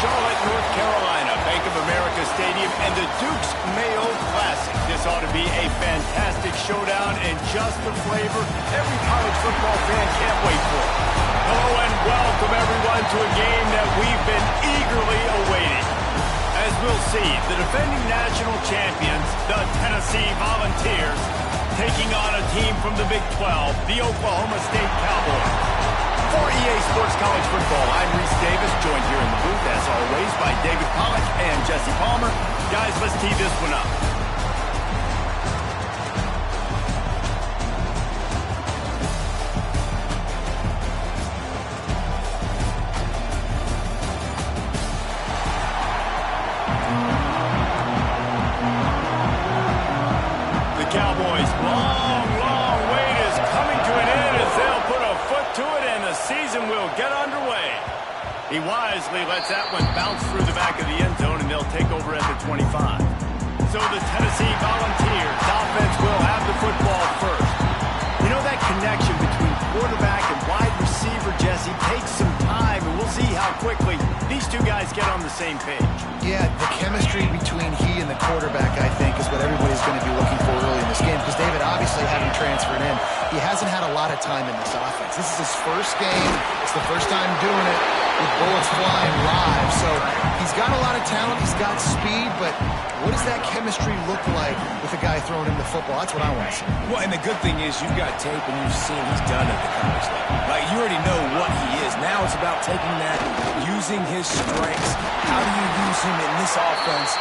Charlotte, North Carolina, Bank of America Stadium, and the Duke's Mayo Classic. This ought to be a fantastic showdown and just the flavor every college football fan can't wait for. Hello and welcome everyone to a game that we've been eagerly awaiting. As we'll see, the defending national champions, the Tennessee Volunteers, taking on a team from the Big 12, the Oklahoma State Cowboys. For EA Sports College Football, I'm Reese Davis, joined here in the booth, as always, by David Pollack and Jesse Palmer. Guys, let's tee this one up. The Cowboys' long wait is coming to an end as they'll put a foot to it and the season will get underway. He wisely lets that one bounce through the back of the end zone and they'll take over at the 25. So the Tennessee Volunteers offense will have the football first. You know, that connection between quarterback and wide receiver, Jesse, takes some time, and we'll see how quickly these two guys get on the same page. Yeah, the chemistry between he and the quarterback, I think, is what everybody's going to be looking for early in this game. Because David, obviously, having transferred in, he hasn't had a lot of time in this offense. This is his first game. It's the first time doing it with bullets flying live. So he's got a lot of talent. He's got speed. But what does that chemistry look like with a guy throwing him the football? That's what I want to see. Well, and the good thing is you've got tape and you've seen he's done at the college level. Like, you already know what he is. Now it's about taking that, using his strengths. How do you use him in this offense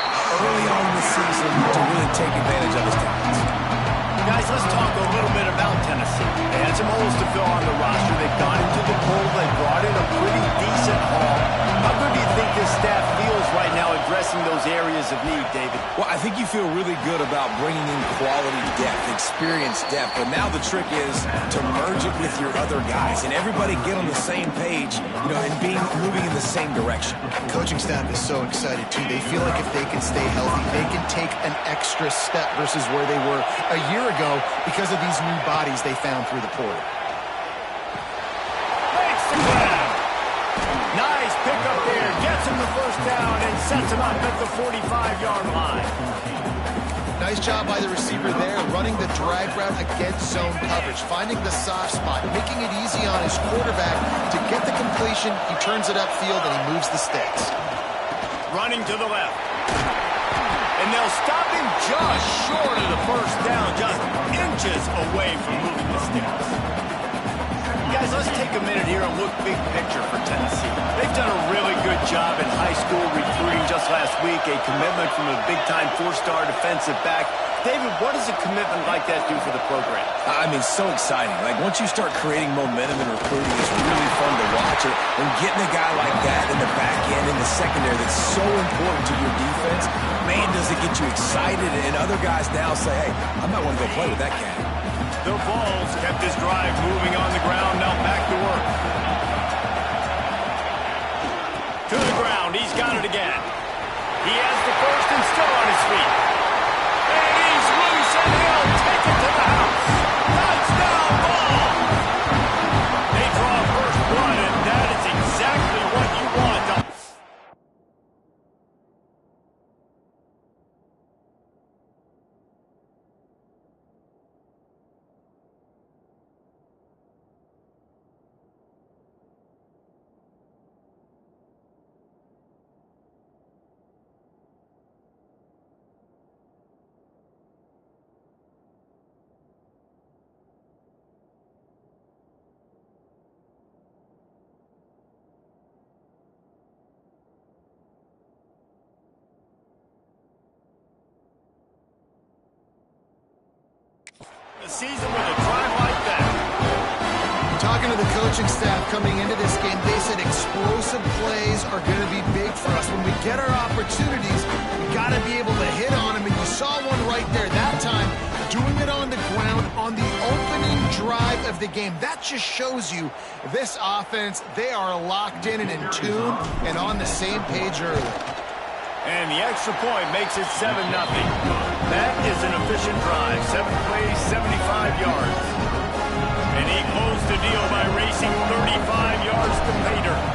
early on in the season to really take advantage of his talents? Guys, let's talk a little bit about Tennessee. They had some holes to fill on the roster. They've gone into the poll. They brought in a pretty decent haul. How good do you think this staff feels right now addressing those areas of need, David? Well, I think you feel really good about bringing in quality depth, experience depth. But now the trick is to merge it with your other guys and everybody get on the same page, you know, and moving in the same direction. The coaching staff is so excited, too. They feel like if they can stay healthy, they can take an extra step versus where they were a year ago because of these new bodies they found through the portal. Makes the grab. Nice pickup there. Gets him the first down and sets him up at the 45-yard line. Nice job by the receiver there, running the drag route against zone coverage, finding the soft spot, making it easy on his quarterback to get the completion. He turns it upfield and he moves the sticks. Running to the left. And they'll stop him just short of the first down, just inches away from moving the sticks. Guys, let's take a minute here and look big picture for Tennessee. They've done a really good job in high school recruiting. Just last week, a commitment from a big-time four-star defensive back. David, what does a commitment like that do for the program? I mean, so exciting. Like, once you start creating momentum in recruiting, it's really fun to watch it. And getting a guy like that in the back end, in the secondary, that's so important to your defense, man, does it get you excited. And other guys now say, hey, I might want to go play with that cat. The Vols kept his drive moving on the ground, now back to work. To the ground, he's got it again. He has the first and still on his feet. And he's loose and he'll take it to the house. Touchdown ball! They draw first blood and that is exactly what you want. The season with a drive like that. Talking to the coaching staff coming into this game, they said explosive plays are going to be big for us. When we get our opportunities, we got to be able to hit on them. And you saw one right there that time, doing it on the ground on the opening drive of the game. That just shows you this offense, they are locked in and in tune and on the same page early. And the extra point makes it 7-0. That is an efficient drive. 7 plays, 75 yards. And he closed the deal by racing 35 yards to pay dirt.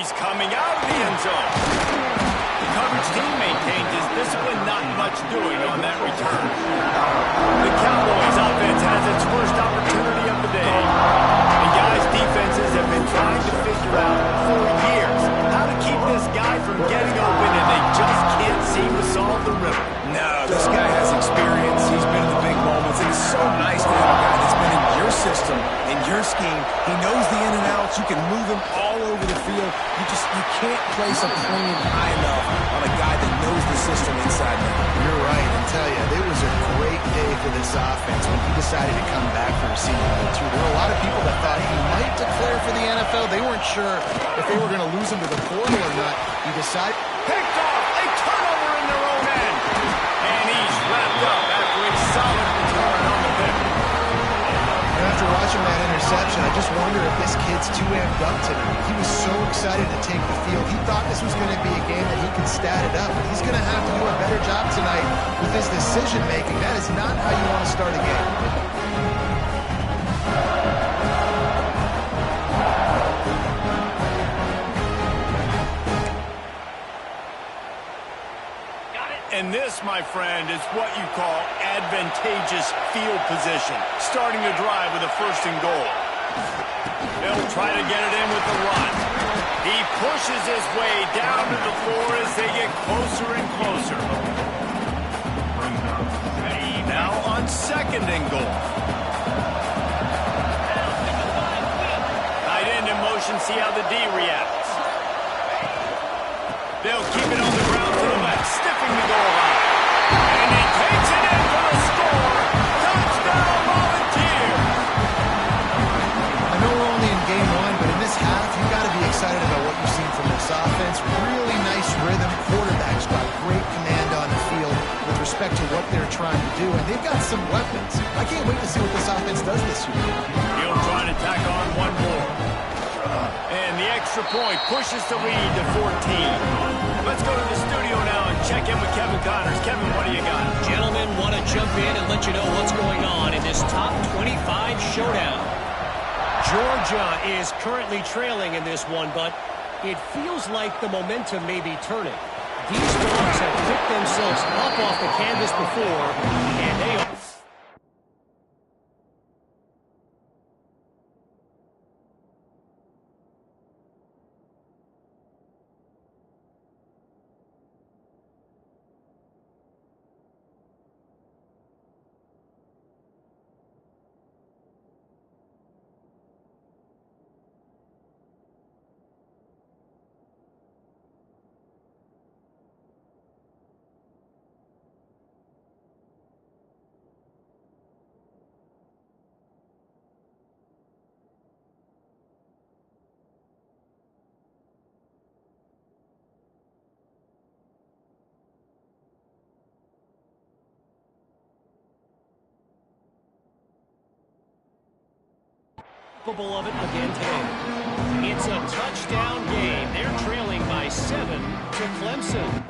He's coming out of the end zone. The coverage team maintains his discipline, not much doing on that return. The Cowboys offense has its first opportunity of the day. And guys, defenses have been trying to figure out for years how to keep this guy from getting open, and they just can't seem to solve the riddle. No, this guy has experience. He's been in the big moments. And it's so nice to have a guy that's been in your system, in your scheme. He knows the in and outs. You can move him all over the field. You can't place a premium high enough on a guy that knows the system inside and out. You're right, and tell you, it was a great day for this offense when he decided to come back for receiving number 2. There were a lot of people that thought he might declare for the NFL. They weren't sure if they were going to lose him to the portal or not. He decided... Picked off, a turnover in their own end. And he's wrapped up after a solid return on the pick. And after watching that interception, I just wonder if this kid's too amped up tonight. He was so excited to take the field. He thought this was going to be a game that he could stat it up. But he's going to have to do a better job tonight with his decision-making. That is not how you want to start a game. And this, my friend, is what you call advantageous field position. Starting the drive with a 1st and goal. They'll try to get it in with the run. He pushes his way down to the floor as they get closer and closer. Now on 2nd and goal. Tight end in motion, see how the D reacts. They'll keep it on the ground to the left, stiffing the goal line. And he takes it in for the score. Touchdown, Volunteers! I know we're only in game 1, but in this half, you've got to be excited about what you've seen from this offense. Really nice rhythm. Quarterback's got great command on the field with respect to what they're trying to do, and they've got some weapons. I can't wait to see what this offense does this year. He'll try to tack on one more. And the extra point pushes the lead to 14. Let's go to the studio now and check in with Kevin Connors. Kevin, what do you got? Gentlemen, want to jump in and let you know what's going on in this top 25 showdown. Georgia is currently trailing in this one, but it feels like the momentum may be turning. These dogs have picked themselves up off the canvas before, and they are... capable of it again today. It's a touchdown game. They're trailing by 7 to Clemson.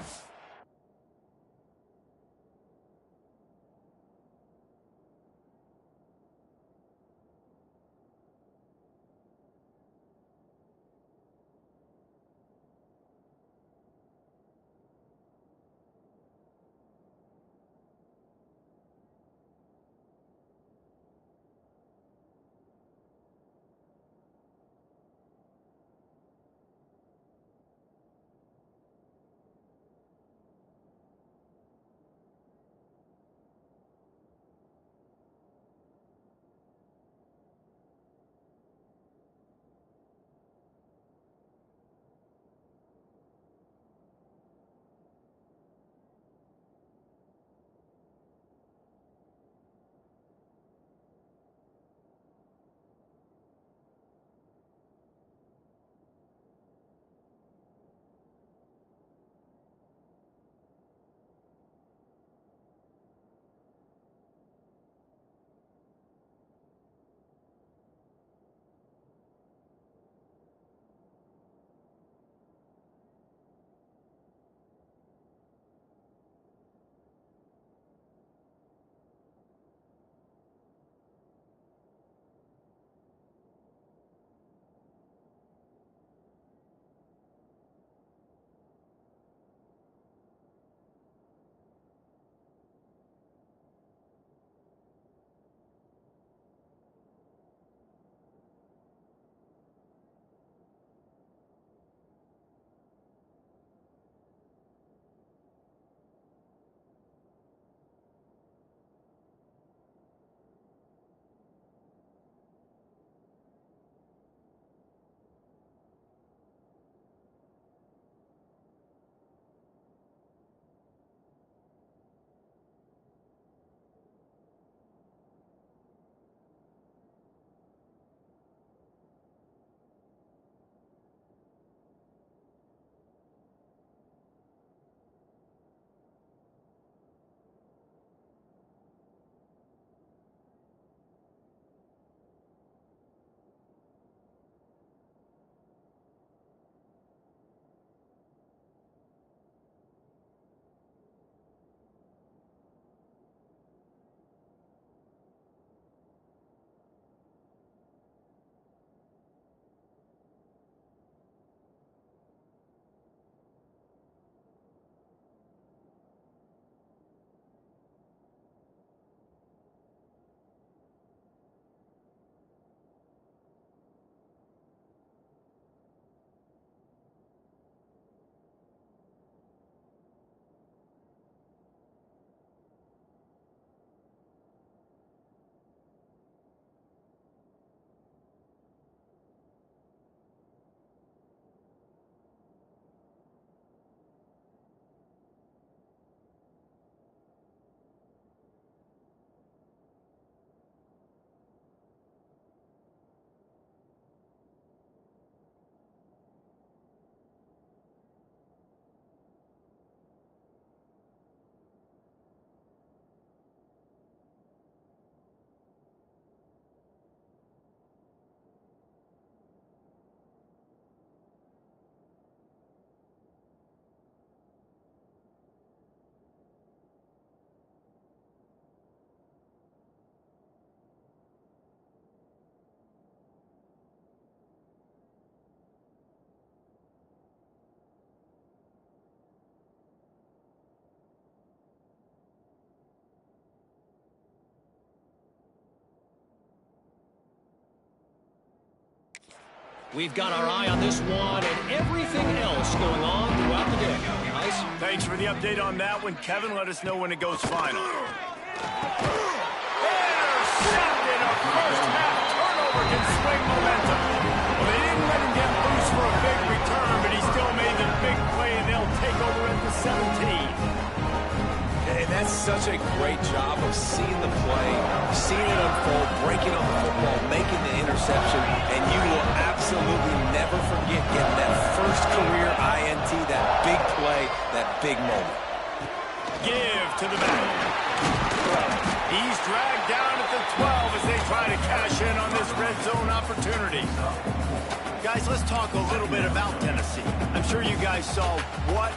We've got our eye on this one and everything else going on throughout the day. Guys? Thanks for the update on that one, Kevin. Let us know when it goes final. Intercepted. A first half turnover can swing momentum. Well, they didn't let him get loose for a big return, but he still made the big play, and they'll take over at the 17. And that's such a great job of seeing the play, seeing it unfold, breaking on the football, making the interception, and you will absolutely never forget getting that first career INT, that big play, that big moment. Give to the back. He's dragged down at the 12 as they try to cash in on this red zone opportunity. Guys, let's talk a little bit about Tennessee. I'm sure you guys saw what...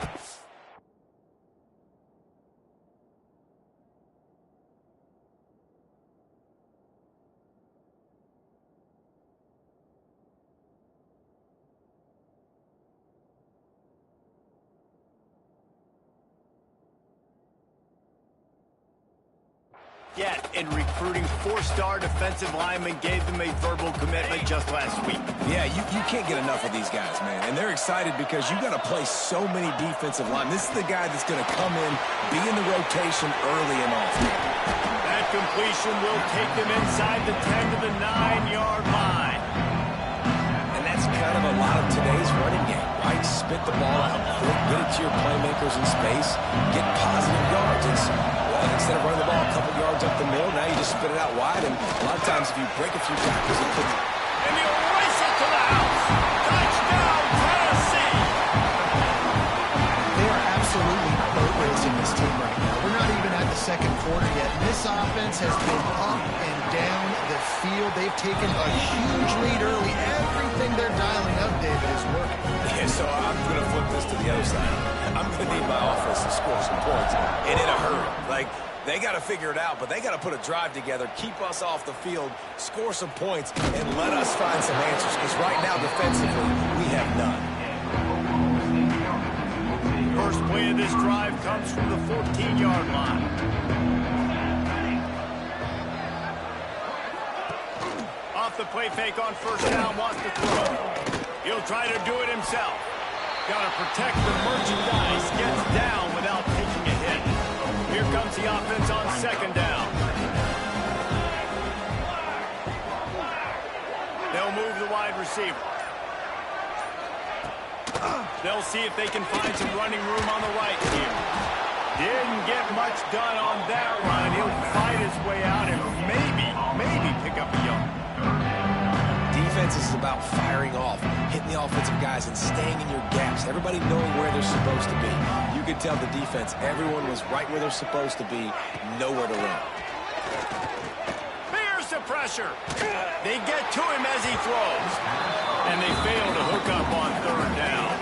Yet, in recruiting 4-star defensive linemen, gave them a verbal commitment just last week. Yeah, you can't get enough of these guys, man. And they're excited because you got to play so many defensive linemen. This is the guy that's going to come in, be in the rotation early and often. That completion will take them inside the 10 to the 9-yard line. And that's kind of a lot of today's running game, right? Spit the ball out quick, get it to your playmakers in space, get positive yards. Instead of running the ball a couple yards up the middle, now you just spit it out wide, and a lot of times if you break a few tackles, it could... And he'll race it to the house! Touchdown, Tennessee! They are absolutely boat racing this team right now. We're not even at the second quarter yet. This offense has been up and down the field. They've taken a huge lead early. Everything they're dialing up, David, is working. Yeah, so I'm going to flip this to the other side. I'm going to need my offense to score some points, and in a hurry. Like, they got to figure it out, but they got to put a drive together, keep us off the field, score some points, and let us find some answers, because right now, defensively, we have none. First play of this drive comes from the 14-yard line. Off the play fake on first down, wants to throw. He'll try to do it himself. Got to protect the merchandise. Gets down without taking a hit. Here comes the offense on second down. They'll move the wide receiver. They'll see if they can find some running room on the right here. Didn't get much done on that run. He'll fight his way out and maybe pick up a yard. Defense is about firing off, hitting the offensive guys and staying in your gaps. Everybody knowing where they're supposed to be. You could tell the defense, everyone was right where they're supposed to be, nowhere to run. Here's the pressure. They get to him as he throws. And they fail to hook up on third down.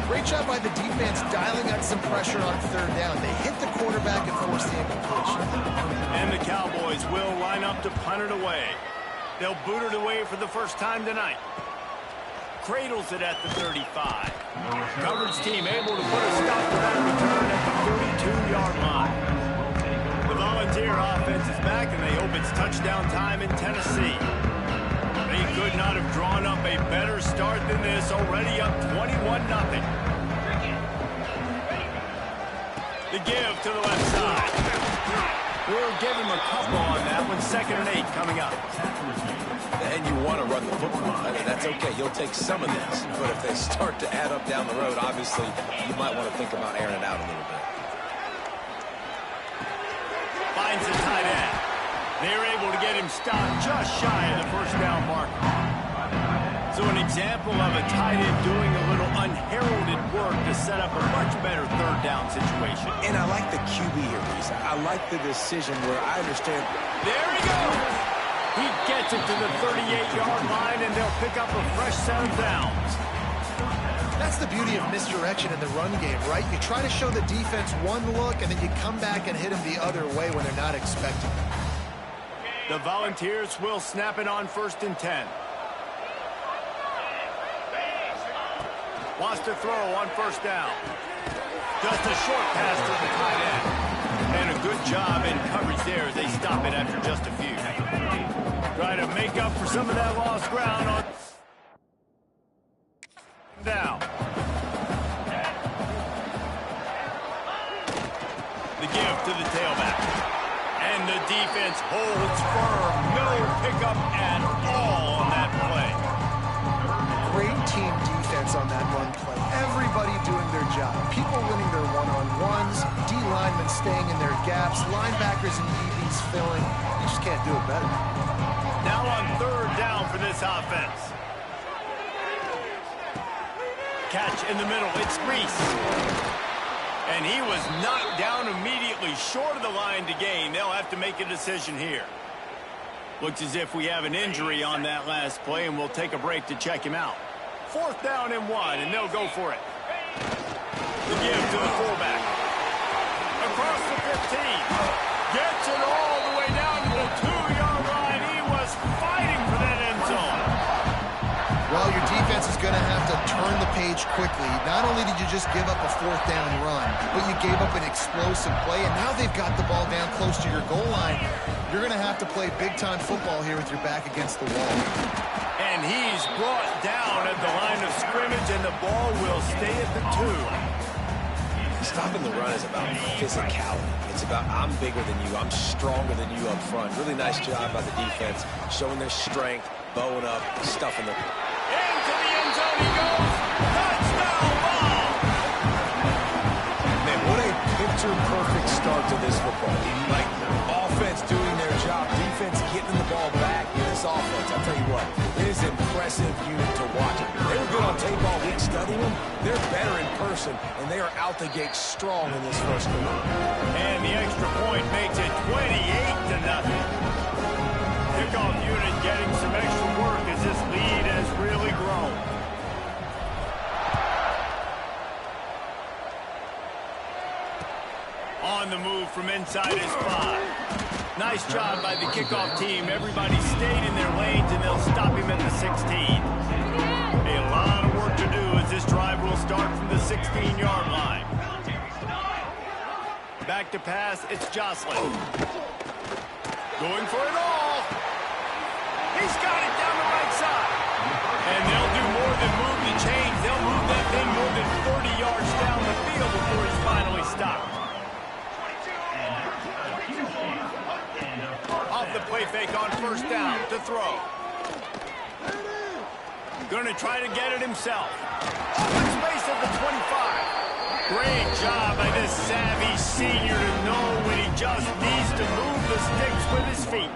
Great job by the defense dialing out some pressure on third down. They hit the quarterback and force the incompletion. And the Cowboys will line up to punt it away. They'll boot it away for the first time tonight. Cradles it at the 35. Coverage team able to put a stop to that return at the 32-yard line. The Volunteer offense is back, and they hope it's touchdown time in Tennessee. They could not have drawn up a better start than this, already up 21-0. The give to the left side. We'll give him a couple on that one. 2nd and 8 coming up. And you want to run the football, and that's okay. You'll take some of this. But if they start to add up down the road, obviously, you might want to think about airing it out a little bit. Finds the tight end. They're able to get him stopped just shy of the first down marker. So an example of a tight end doing a little unheralded work to set up a much better third down situation. And I like the QB here, Reese. I like the decision where I understand. There he goes. He gets it to the 38-yard line, and they'll pick up a fresh set of downs. That's the beauty of misdirection in the run game, right? You try to show the defense one look, and then you come back and hit them the other way when they're not expecting it. The Volunteers will snap it on 1st and 10. Wants to throw on first down. Just a short pass to the tight end. And a good job in coverage there as they stop it after just a few. Try to make up for some of that lost ground on... The give to the tailback. And the defense holds firm. No pickup at all on that play. Great team defense on that run play. Everybody doing their job. People winning their one-on-ones, D-linemen staying in their gaps, linebackers and DBs filling. You just can't do it better. Now on third down for this offense. Catch in the middle. It's Reese. And he was knocked down immediately short of the line to gain. They'll have to make a decision here. Looks as if we have an injury on that last play, and we'll take a break to check him out. 4th down and 1, and they'll go for it. The give to the fullback. Across the 15. Gets it all the way down to the 2-yard line. He was fighting for that end zone. Well, your defense is going to have to turn the page quickly. Not only did you just give up a 4th down run, but you gave up an explosive play, and now they've got the ball down close to your goal line. You're going to have to play big-time football here with your back against the wall. And he's brought down at the line of scrimmage, and the ball will stay at the 2. Stopping the run is about physicality. It's about I'm bigger than you, I'm stronger than you up front. Really nice job by the defense, showing their strength, bowing up, stuffing the... Into the end zone he goes. Touchdown ball. Man, what a picture-perfect start to this football game. Like, offense doing their job, defense getting the ball back in this offense. I'll tell you what, it is an impressive unit to watch. They were good on tape all week studying them. They're better in person, and they are out the gate strong in this first quarter. And the extra point makes it 28-0. Kickoff unit getting some extra work as this lead has really grown. On the move from inside his 5. Nice job by the kickoff team. Everybody stayed in their lanes, and they'll stop him at the 16. A lot of work to do as this drive will start from the 16-yard line. Back to pass, it's Jocelyn. Going for it all. He's got it down the right side. And they'll do more than move the chains. They'll move that thing more than 30 yards down the field before he's finally stopped. Off the play fake on 1st down to throw. Going to try to get it himself. Open space at the 25. Great job by this savvy senior to know when he just needs to move the sticks with his feet.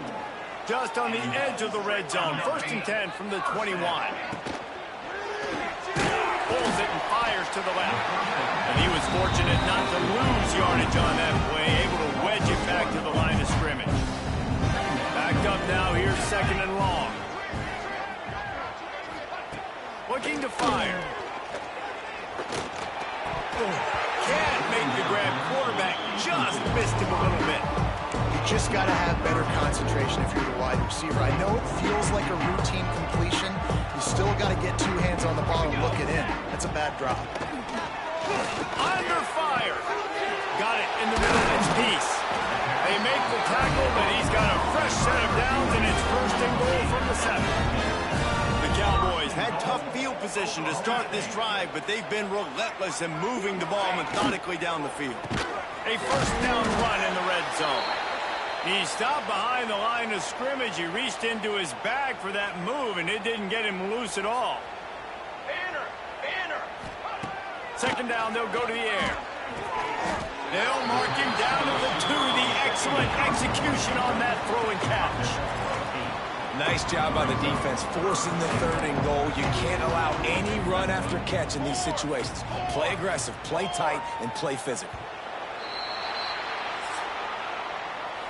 Just on the edge of the red zone. 1st and 10 from the 21. Pulls it and fires to the left. And he was fortunate not to lose yardage on that play. Able to wedge it back to the line of scrimmage. Backed up now. Here's 2nd and long. Looking to fire. Can't make the grab. Quarterback just missed him a little bit. You just got to have better concentration if you're the wide receiver. I know it feels like a routine completion. You still got to get 2 hands on the ball and look it in. That's a bad drop. Under fire. Got it in the middle. It's Peace. They make the tackle, but he's got a fresh set of downs, and it's 1st and goal from the 7. The Cowboys had tough field position to start this drive, but they've been relentless in moving the ball methodically down the field. A 1st down run in the red zone. He stopped behind the line of scrimmage. He reached into his bag for that move, and it didn't get him loose at all. 2nd down, they'll go to the air. They'll mark him down to the 2. The excellent execution on that throw and catch. Nice job by the defense forcing the 3rd and goal. You can't allow any run after catch in these situations. Play aggressive, play tight, and play physical.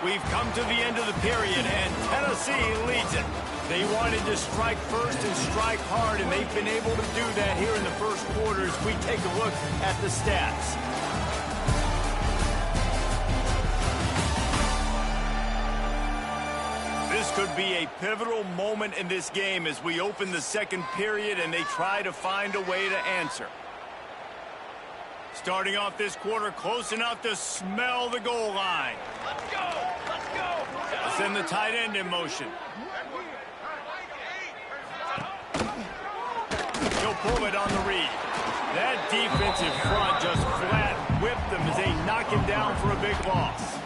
We've come to the end of the period, and Tennessee leads it. They wanted to strike first and strike hard, and they've been able to do that here in the first quarter as we take a look at the stats. This could be a pivotal moment in this game as we open the 2nd period and they try to find a way to answer. Starting off this quarter close enough to smell the goal line. Let's go! Let's go! Send the tight end in motion. He'll pull it on the read. That defensive front just flat whipped them as they knocked knock him down for a big loss.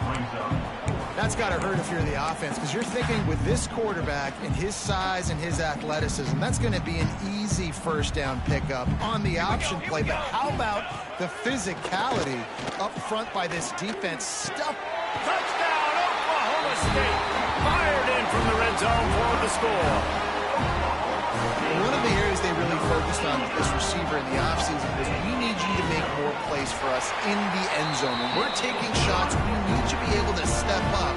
That's got to hurt if you're the offense, because you're thinking with this quarterback and his size and his athleticism, that's going to be an easy first down pickup on the option play. But how about the physicality up front by this defense? Touchdown, Oklahoma State. Fired in from the red zone for the score. One of the areas they really focused on with this receiver in the offseason was we need you to make more plays for us in the end zone. When we're taking shots, we need you to be able to step up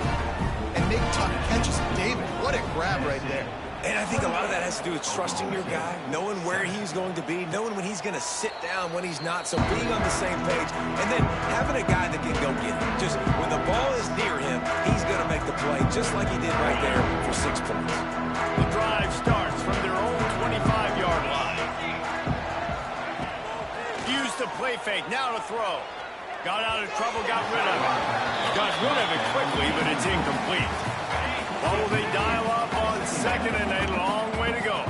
and make tough catches. David, what a grab right there. And I think a lot of that has to do with trusting your guy, knowing where he's going to be, knowing when he's going to sit down, when he's not. So being on the same page, and then having a guy that can go get it. Just when the ball is near him, he's going to make the play, just like he did right there for 6 points. The drive starts from their own 25-yard line. Used the play fake, now to throw. Got out of trouble, got rid of it. Got rid of it quickly, but it's incomplete. What will they dial up on second and a long way to go?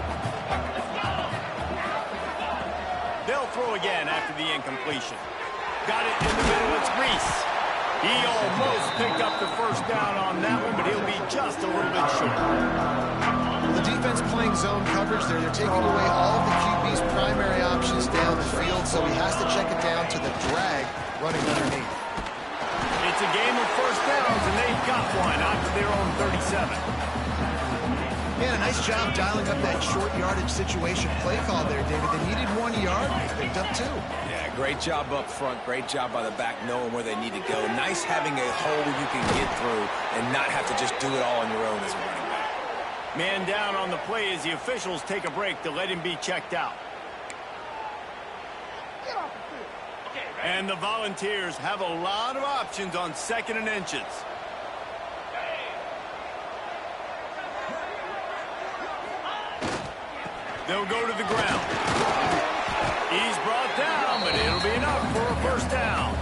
They'll throw again after the incompletion. Got it in the middle, it's Reese. He almost picked up the first down on that one, but he'll be just a little bit short. The defense playing zone coverage there. They're taking away all of the QB's primary options down the field, so he has to check it down to the drag running underneath. It's a game of first downs, and they've got one out to their own 37. Man, a nice job dialing up that short yardage situation play call there, David. They needed 1 yard, they picked up 2. Yeah, great job up front. Great job by the back knowing where they need to go. Nice having a hole you can get through and not have to just do it all on your own as a running back. Man down on the play as the officials take a break to let him be checked out. And the Volunteers have a lot of options on second and inches. They'll go to the ground. He's brought down, but it'll be enough for a first down.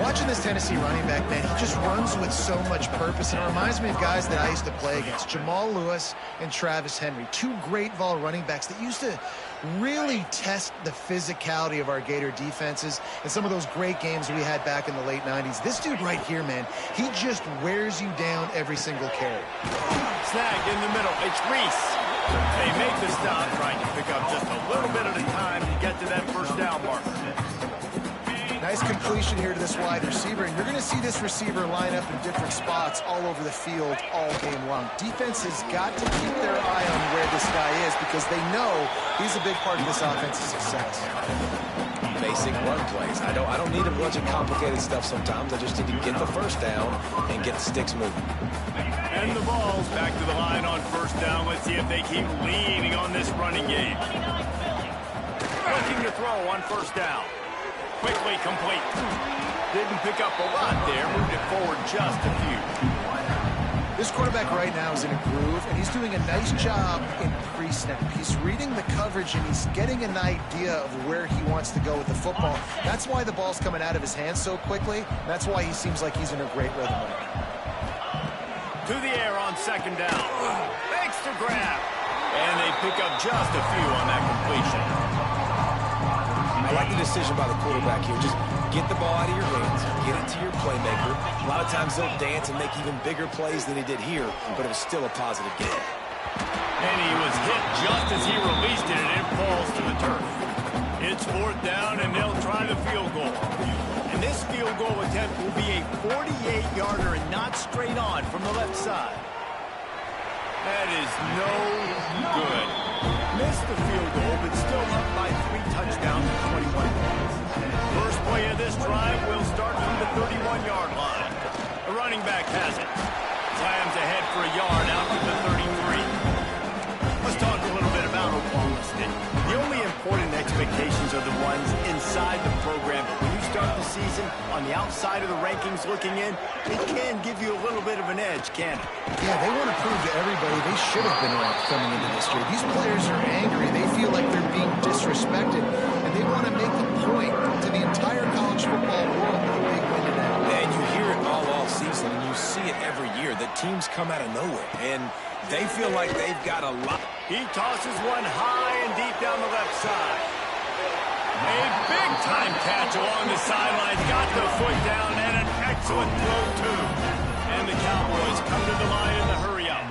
Watching this Tennessee running back, man, he just runs with so much purpose. And it reminds me of guys that I used to play against, Jamal Lewis and Travis Henry. 2 great Vol running backs that used to really test the physicality of our Gator defenses and some of those great games we had back in the late 90s. This dude right here, man, he just wears you down every single carry. Snagged in the middle. It's Reese. They make the stop, trying to pick up just a little bit at a time to get to that first down marker. Nice completion here to this wide receiver, and you're going to see this receiver line up in different spots all over the field all game long. Defense has got to keep their eye on where this guy is because they know he's a big part of this offense's success. Basic run plays. I don't need a bunch of complicated stuff sometimes. I just need to get the first down and get the sticks moving. And the ball's back to the line on first down. Let's see if they keep leaning on this running game. Looking to throw on first down. Quickly complete. Didn't pick up a lot there. Moved it forward just a few. This quarterback right now is in a groove, and he's doing a nice job in pre-snap. He's reading the coverage, and he's getting an idea of where he wants to go with the football. That's why the ball's coming out of his hands so quickly. That's why he seems like he's in a great rhythm right now. To the air on second down. Makes the grab. And they pick up just a few on that completion. I like the decision by the quarterback here. Just get the ball out of your hands, get it to your playmaker. A lot of times they'll dance and make even bigger plays than he did here, but it was still a positive game. And he was hit just as he released it, and it falls to the turf. It's fourth down, and they'll try the field goal. And this field goal attempt will be a 48-yarder and not straight on from the left side. That is no good. Missed the field goal, but still up by 3 touchdowns and 21 points. First play of this drive will start from the 31-yard line. The running back has it. Slams ahead for a yard out to the 33. Let's talk a little bit about Oklahoma State. The only important expectations are the ones inside the program. But when you start the season on the outside of the rankings looking in, it can give you a little bit of an edge, can't it? Yeah, they want to prove to everybody they should have been ranked coming into this year. These players are angry. They feel like they're being disrespected, and they want to make the point to the entire college football world with a big win today. And you hear it all off season, and you see it every year. The teams come out of nowhere, and they feel like they've got a lot. He tosses one high and deep down the left side. A big-time catch along the sidelines. Got the foot down and an excellent throw, too. And the Cowboys come to the line in the hurry-up.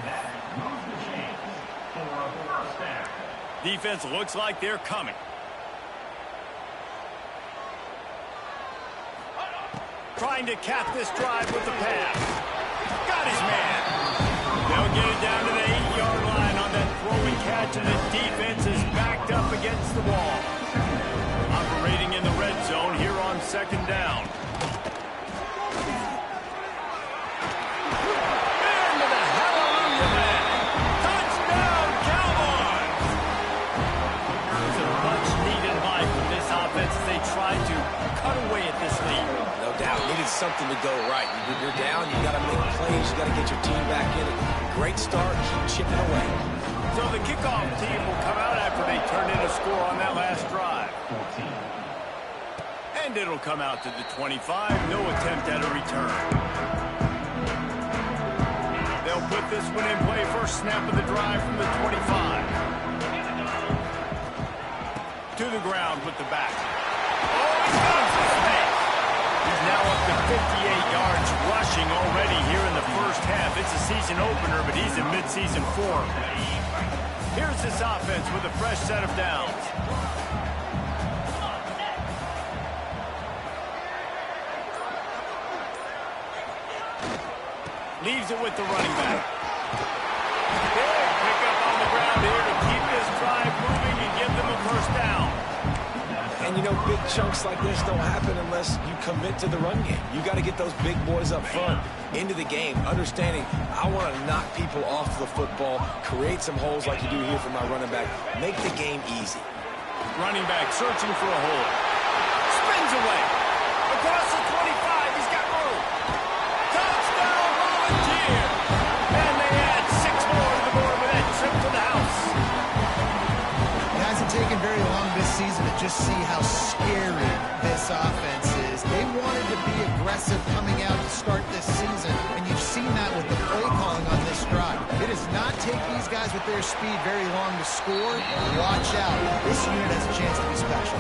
Defense looks like they're coming. Trying to cap this drive with the pass. Got his man. They'll get it down to the 8-yard line on that throwing catch, and the defense is backed up against the wall. Operating in the red zone here on 2nd down. Into the hallelujah man. Touchdown, Cowboys! There's a much-needed life from this offense as they try to cut away at this lead. No doubt, needed something to go right. You're down, you got to make plays, you got to get your team back in it. Great start, keep chipping away. So the kickoff team will come out after they turned in a score on that last drive. And it'll come out to the 25. No attempt at a return. They'll put this one in play. First snap of the drive from the 25. To the ground with the back. Oh, he's got his face. He's now up to 58 yards rushing already here in the first half. It's a season opener, but he's in mid-season form. Here's this offense with a fresh set of downs. Leaves it with the running back. Big pickup on the ground here to keep this drive moving and give them a first down. And you know, big chunks like this don't happen unless you commit to the run game. You got to get those big boys up front into the game, understanding I want to knock people off the football, create some holes like you do here for my running back, make the game easy. Running back searching for a hole. Spins away. Across the 25, he's got room. Touchdown, Volunteer! And they add 6 more to the board with that trip to the house. It hasn't taken very long this season to just see how scary this offense is. They wanted to be aggressive coming out to start this season, and you've seen that with the play calling on this drive. It does not take these guys with their speed very long to score. Watch out. This unit has a chance to be special.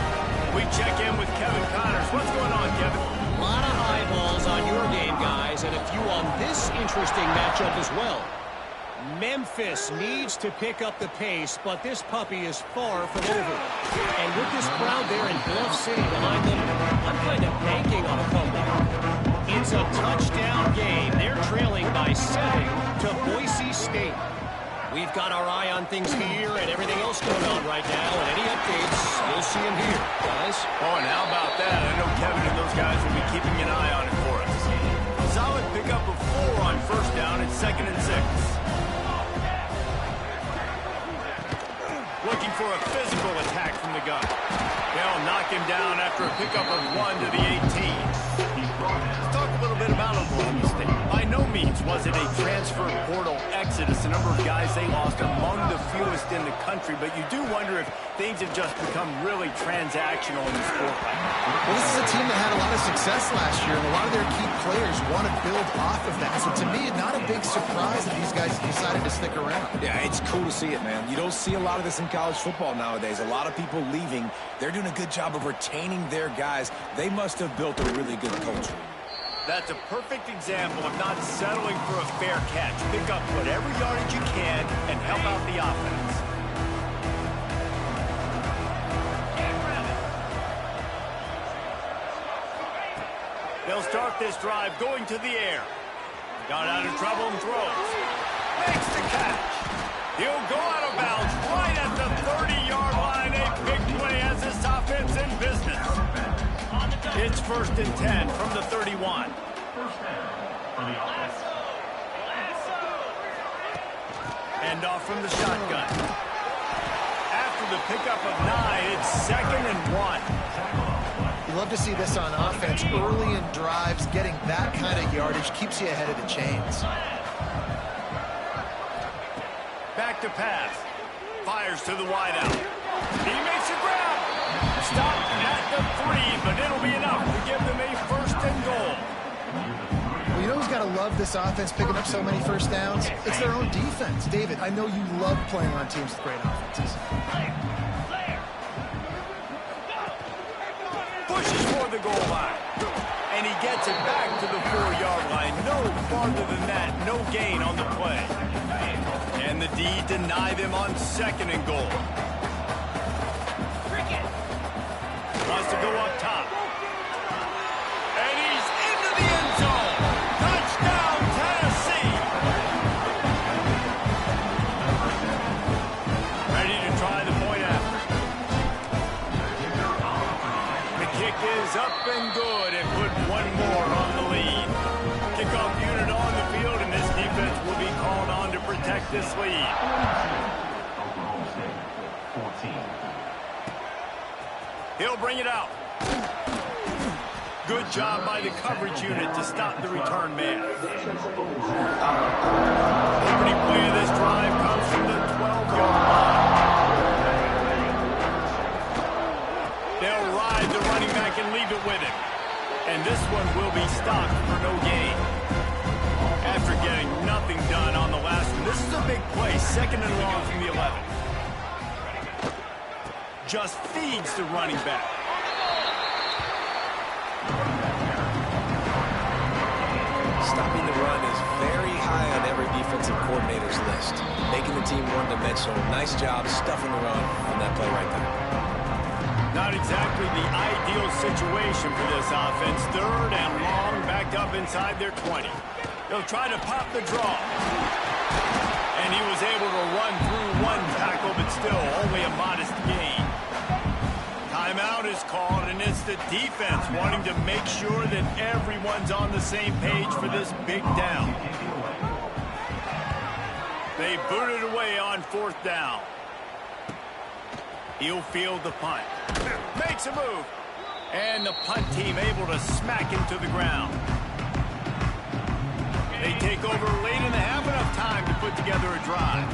We check in with Kevin Connors. What's going on, Kevin? A lot of eyeballs on your game, guys, and a few on this interesting matchup as well. Memphis needs to pick up the pace, but this puppy is far from over. And with this crowd there in Bluff City behind them, I'm kind of banking on a comeback. It's a touchdown game. They're trailing by 7 to Boise State. We've got our eye on things here and everything else going on right now, and any updates, you'll see them here, guys. Oh, and how about that? I know Kevin and those guys will be keeping an eye on it for us. Solid pickup of 4 on first down. It's 2nd and 6. Looking for a physical attack from the gun. They'll knock him down after a pickup of 1 to the 18. Let's talk a little bit about Oklahoma State. By no means was it a transfer portal exodus. The number of guys they lost among the fewest in the country, but you do wonder if things have just become really transactional in the sport right now. Well, this is a team that had a lot of success last year, and a lot of their key players want to build off of that. So to me, not a big surprise that these guys decided to stick around. Yeah, it's cool to see it, man. You don't see a lot of this in college football nowadays. A lot of people leaving. They're doing a good job of retaining their guys. They must have built a really good culture. That's a perfect example of not settling for a fair catch. Pick up whatever yardage you can and help out the offense. They'll start this drive going to the air. Got out of trouble and throws. Makes the catch. He'll go out of bounds right at the 30-yard line. A big play has this offense in business. It's 1st and 10 from the 31. Hand off from the shotgun. After the pickup of 9, it's 2nd and 1. You love to see this on offense. Early in drives, getting that kind of yardage keeps you ahead of the chains. Back to pass. Fires to the wideout. He makes a grab. Stop at the 3, but it'll be enough to give them a 1st and goal. Well, you know who's got to love this offense picking up so many first downs? It's their own defense. David, I know you love playing on teams with great offenses. the goal line. And he gets it back to the 4-yard line. No farther than that, no gain on the play. And the D deny them on 2nd and goal. Wants to go up top. And he's into the end zone. Touchdown, Tennessee. Ready to try the point after. The kick is up and good and put one more on the lead. Kickoff unit on the field, and this defense will be called on to protect this lead. He'll bring it out. Good job by the coverage unit to stop the return man. Opening play of this drive comes from the 12-yard line. They'll ride the running back and leave it with him. And this one will be stopped for no gain. After getting nothing done on the last one, this is a big play, 2nd and long from the 11. Just feeds the running back. Stopping the run is very high on every defensive coordinator's list. Making the team one-dimensional. Nice job stuffing the run on that play right there. Not exactly the ideal situation for this offense. 3rd and long, backed up inside their 20. They'll try to pop the draw. And he was able to run through one tackle, but still only a modest gain. Timeout is called, and it's the defense wanting to make sure that everyone's on the same page for this big down. They boot it away on 4th down. He'll field the punt. Makes a move. And the punt team able to smack him to the ground. They take over late in the half, enough time to put together a drive.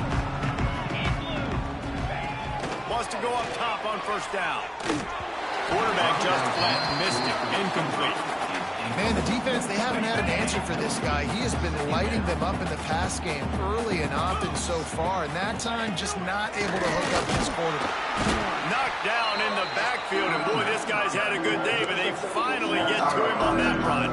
Wants to go up top on 1st down. Quarterback just flat missed it. Incomplete. Man, the defense, they haven't had an answer for this guy. He has been lighting them up in the pass game early and often so far, and that time just not able to hook up his quarterback. Knocked down in the backfield, and boy, this guy's had a good day, but they finally get to him on that run.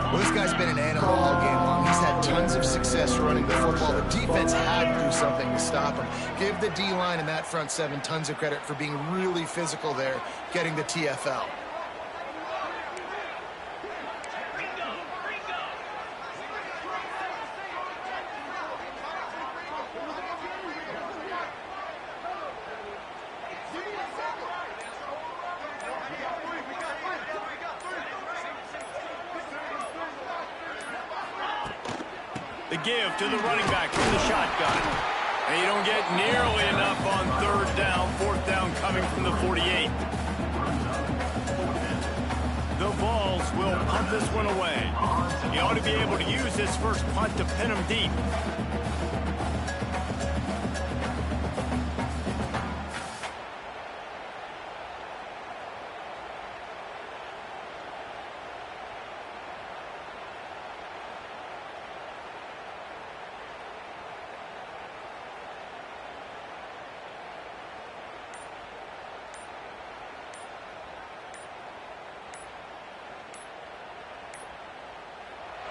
Well, this guy's been an animal all game long. He's had tons of success running the football. The defense had to do something to stop him. Give the D-line and that front 7 tons of credit for being really physical there, getting the TFL. The give to the running back from the shotgun. And you don't get nearly enough on 3rd down. 4th down coming from the 48. The Vols will punt this one away. He ought to be able to use his first punt to pin him deep.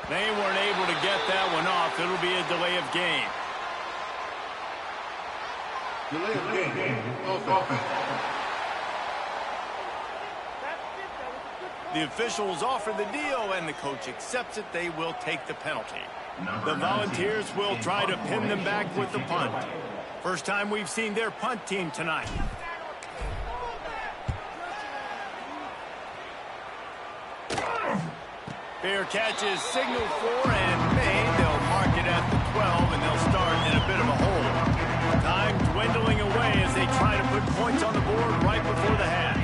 They weren't able to get that one off. It'll be a delay of game. Delay of game. Offense. The officials offer the deal, and the coach accepts it. They will take the penalty. The Volunteers will try to pin them back with the punt. First time we've seen their punt team tonight. Fair catch is signaled for and made. They'll mark it at the 12, and they'll start in a bit of a hole. Time dwindling away as they try to put points on the board right before the half.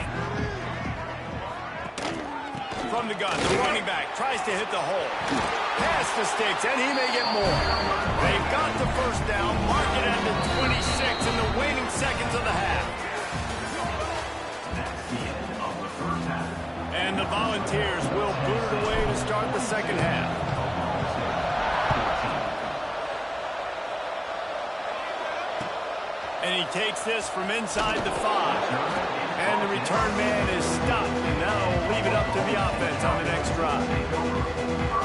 From the gun, the running back tries to hit the hole. Pass the sticks, and he may get more. They've got the first down, mark it at the 26 in the waning seconds of the half. And the Volunteers will boot it away to start the second half. And he takes this from inside the 5. And the return man is stopped, and now we'll leave it up to the offense on the next drive.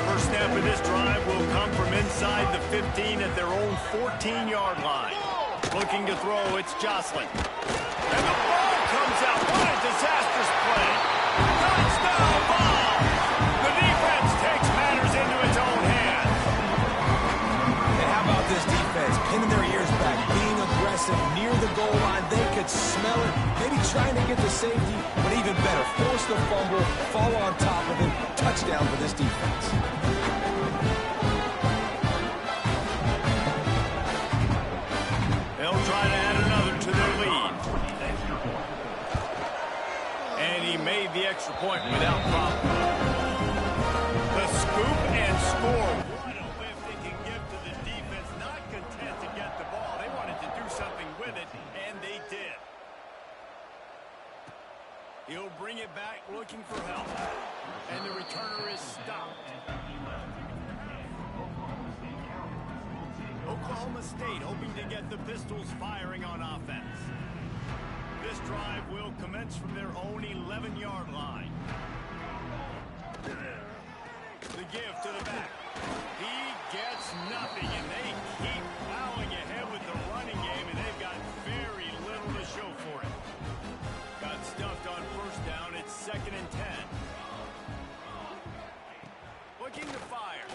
First snap of this drive will come from inside the 15 at their own 14-yard line. Looking to throw, it's Jocelyn. And the ball comes out. What a disastrous play. Touchdown ball. The defense takes matters into its own hands. And how about this defense? Pinning their ears back, being aggressive near the goal line. They could smell it. Maybe trying to get the safety, but even better, force the fumble, fall on top of it. Touchdown for this defense. They'll try to add another to their lead. And he made the extra point without problem. The scoop and score. What a lift it can give to the defense. Not content to get the ball. They wanted to do something with it, and they did. He'll bring it back looking for help. And the returner is stopped. Oklahoma State hoping to get the Pistols firing on offense. This drive will commence from their own 11-yard line. The give to the back. He gets nothing, and they keep plowing ahead with the running game, and they've got very little to show for it. Got stuffed on first down. It's 2nd and 10. Looking to fire.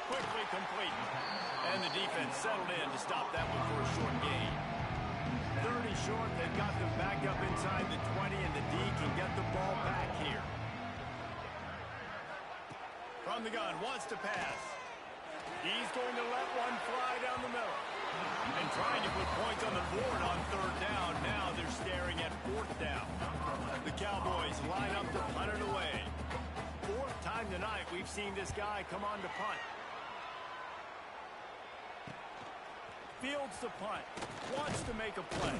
Quickly complete. And the defense settled in to stop that one for a short gain. 30 short. They've got them back up inside the 20, and the D can get the ball back here. From the gun, wants to pass. He's going to let one fly down the middle. And trying to put points on the board on 3rd down. Now they're staring at 4th down. The Cowboys line up to punt it away. 4th time tonight we've seen this guy come on to punt. Fields the punt. Wants to make a play.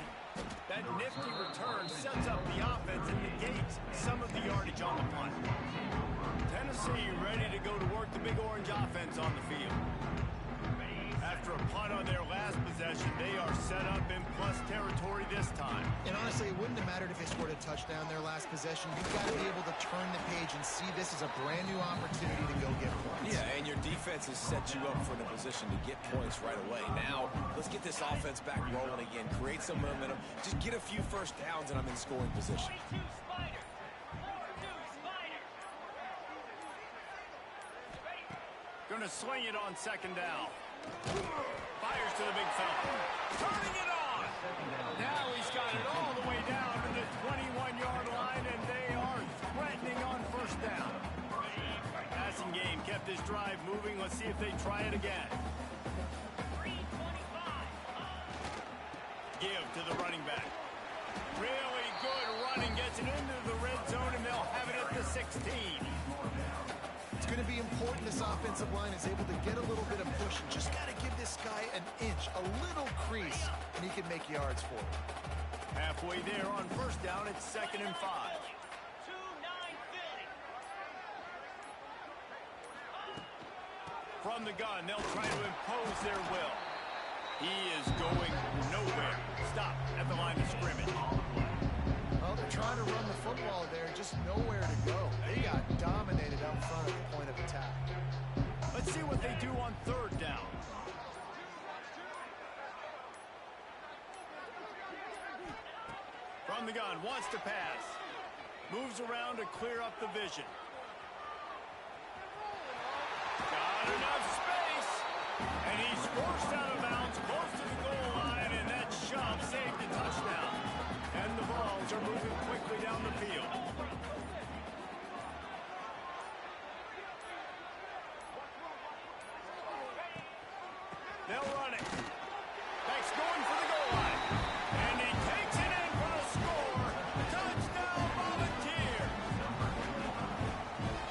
That nifty return sets up the offense and negates some of the yardage on the punt. Tennessee ready to go to work the Big Orange offense on the field. After a punt on their last possession, they are set up in plus territory this time. And honestly, it wouldn't have mattered if they scored a touchdown their last possession. You've got to be able to turn the page and see this as a brand new opportunity to go get points. Yeah, and your defense has set you up for the position to get points right away. Now, let's get this offense back rolling again, create some momentum, just get a few first downs, and I'm in scoring position. Gonna sling it on 2nd down. Fires to the big fella. Turning it on. Now he's got it all the way down to the 21-yard line, and they are threatening on 1st down. Passing game kept this drive moving. Let's see if they try it again. Give to the running back. Really good running. Gets it into the red zone, and they'll have it at the 16. It's going to be important this offensive line is able to get a little bit of push. You just got to give this guy an inch, a little crease, and he can make yards for it. Halfway there on 1st down, it's 2nd and 5. From the gun, they'll try to impose their will. He is going nowhere. Stop at the line of scrimmage. Well, they're trying to run the football there, just nowhere to go. They got dominated out front at the point of attack. Let's see what they do on 3rd down. From the gun, wants to pass. Moves around to clear up the vision. Got enough space. And he's forced out of bounds close to the goal line, and that shove saved the touchdown. And the balls are moving quickly down the field. They'll run it. Back's going for the goal line. And he takes it in for a score. Touchdown, Volunteers.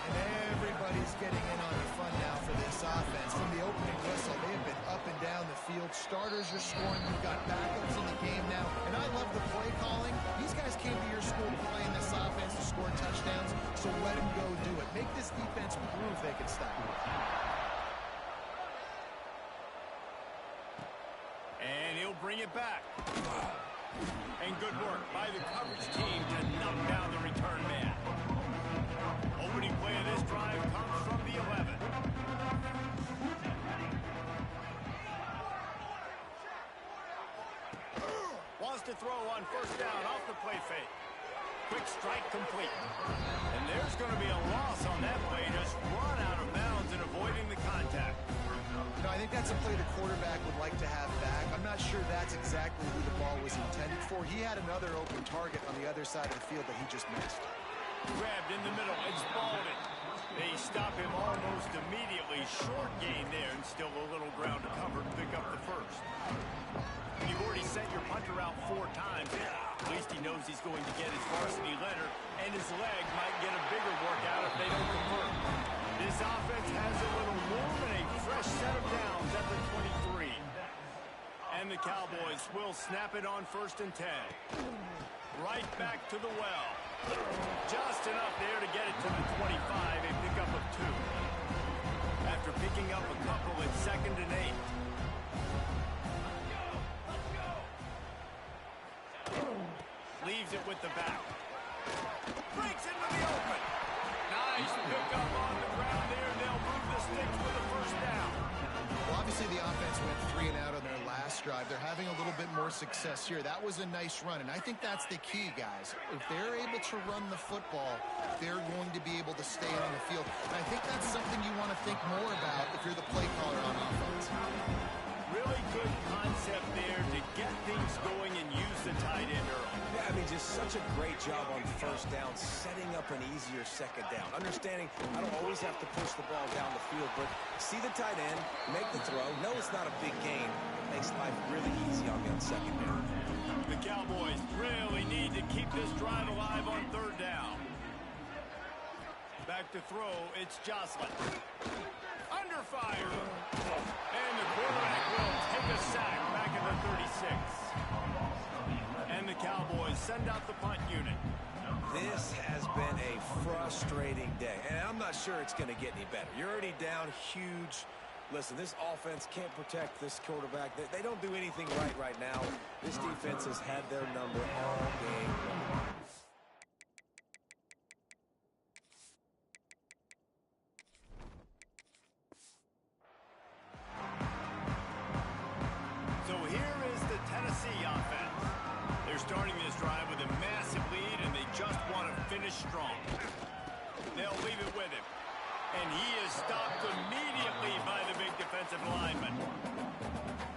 And everybody's getting in on the fun now for this offense. From the opening whistle, they have been up and down the field. Starters are scoring. You've got backups in the game now. And I love the play calling. These guys came to your school to play in this offense to score touchdowns, so let them go do it. Make this defense prove they can stop you. And he'll bring it back. And good work by the coverage team to knock down the return man. Opening play of this drive comes from the 11. Wants to throw on first down off the play fake. Quick strike complete. And there's going to be a loss on that play. Just run out of bounds and avoiding the contact. You know, I think that's a play the quarterback would like to have back. I'm not sure that's exactly who the ball was intended for. He had another open target on the other side of the field that he just missed. Grabbed in the middle. It's Spalding. They stop him almost immediately. Short gain there and still a little ground to cover to pick up the first. You've already sent your punter out 4 times. At least he knows he's going to get his varsity letter, and his leg might get a bigger workout if they don't convert. This offense has a little room and a fresh set of downs at the 23. And the Cowboys will snap it on 1st and 10. Right back to the well. Just enough there to get it to the 25, a pickup of 2. After picking up a couple, it's 2nd and 8. Leaves it with the back. Breaks into the open. Nice pickup on the ground there, and they'll move the sticks with a first down. Well, obviously the offense went 3 and out on their last drive. They're having a little bit more success here. That was a nice run, and I think that's the key, guys. If they're able to run the football, they're going to be able to stay on the field. And I think that's something you want to think more about if you're the play caller on offense. Really good concept there to get things going and use the tight end early. Yeah, I mean, just such a great job on first down, setting up an easier second down. Understanding I don't always have to push the ball down the field, but see the tight end, make the throw. No, it's not a big gain. It makes life really easy on me on second down. The Cowboys really need to keep this drive alive on 3rd down. Back to throw, it's Jocelyn. Under fire. And the quarterback will take a sack back at the 36. And the Cowboys send out the punt unit. This has been a frustrating day, and I'm not sure it's going to get any better. You're already down huge. Listen, this offense can't protect this quarterback. They don't do anything right now. This defense has had their number all game long. So here is the Tennessee offense. They're starting this drive with a massive lead, and they just want to finish strong. They'll leave it with him. And he is stopped immediately by the big defensive lineman.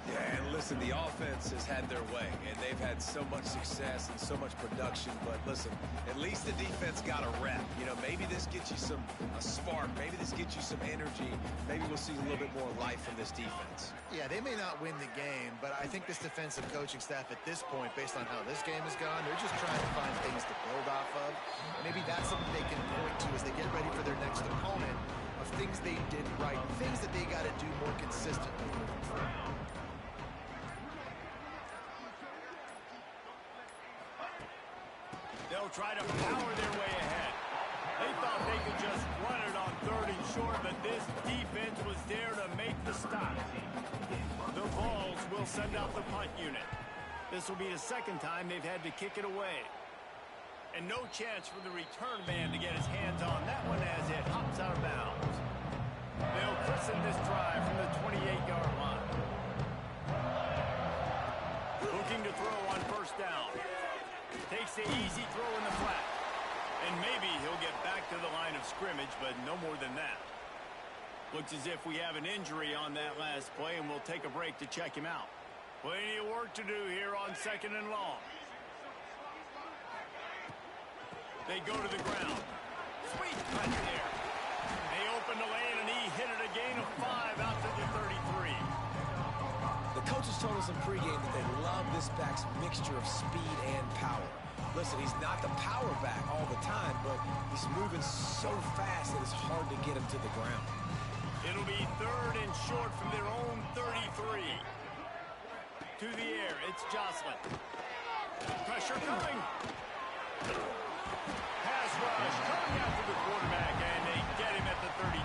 Yeah, and listen, the offense has had their way, and they've had so much success and so much production. But listen, at least the defense got a rep. You know, maybe this gets you a spark. Maybe this gets you some energy. Maybe we'll see a little bit more life from this defense. Yeah, they may not win the game, but I think this defensive coaching staff at this point, based on how this game has gone, they're just trying to find things to build off of. Maybe that's something they can point to as they get ready for their next opponent, of things they did right, things that they got to do more consistently moving forward. They'll try to power their way ahead. They thought they could just run it on 3rd and short, but this defense was there to make the stop. The Vols will send out the punt unit. This will be the 2nd time they've had to kick it away. And no chance for the return man to get his hands on that one as it hops out of bounds. They'll christen this drive from the 28-yard line. Looking to throw on first down. Takes the easy throw in the flat. And maybe he'll get back to the line of scrimmage, but no more than that. Looks as if we have an injury on that last play, and we'll take a break to check him out. Plenty of work to do here on 2nd and long. They go to the ground. Sweet cut there. They open the lane, and he hit it a gain of 5 out to the 33. The coaches told us in pregame that they love this back's mixture of speed and power. Listen, he's not the power back all the time, but he's moving so fast that it's hard to get him to the ground. It'll be 3rd and short from their own 33. To the air, it's Jocelyn. Pressure coming. Pass rush coming after the quarterback, and they get him at the 32.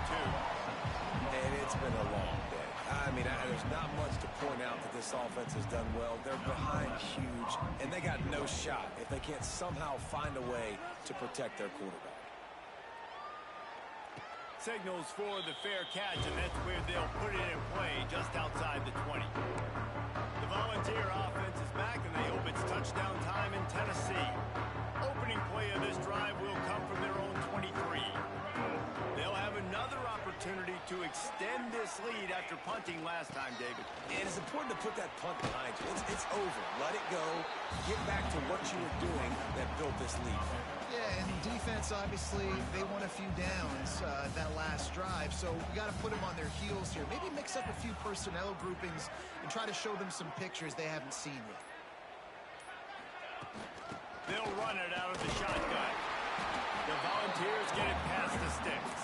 And it's been a long day. I mean, there's not much to point out that this offense has done well. They're behind huge, and they got no shot if they can't somehow find a way to protect their quarterback. Signals for the fair catch, and that's where they'll put it in play, just outside the 20. The Volunteer offense is back, and they hope it's touchdown time in Tennessee. Opening play of this drive will come from their own 23. They'll have another opportunity to extend this lead after punting last time, David. And it's important to put that punt behind you. It's over. Let it go. Get back to what you were doing that built this lead. Yeah, and defense, obviously, they won a few downs that last drive, so we got to put them on their heels here. Maybe mix up a few personnel groupings and try to show them some pictures they haven't seen yet. They'll run it out of the shotgun. The Volunteers get it past the sticks.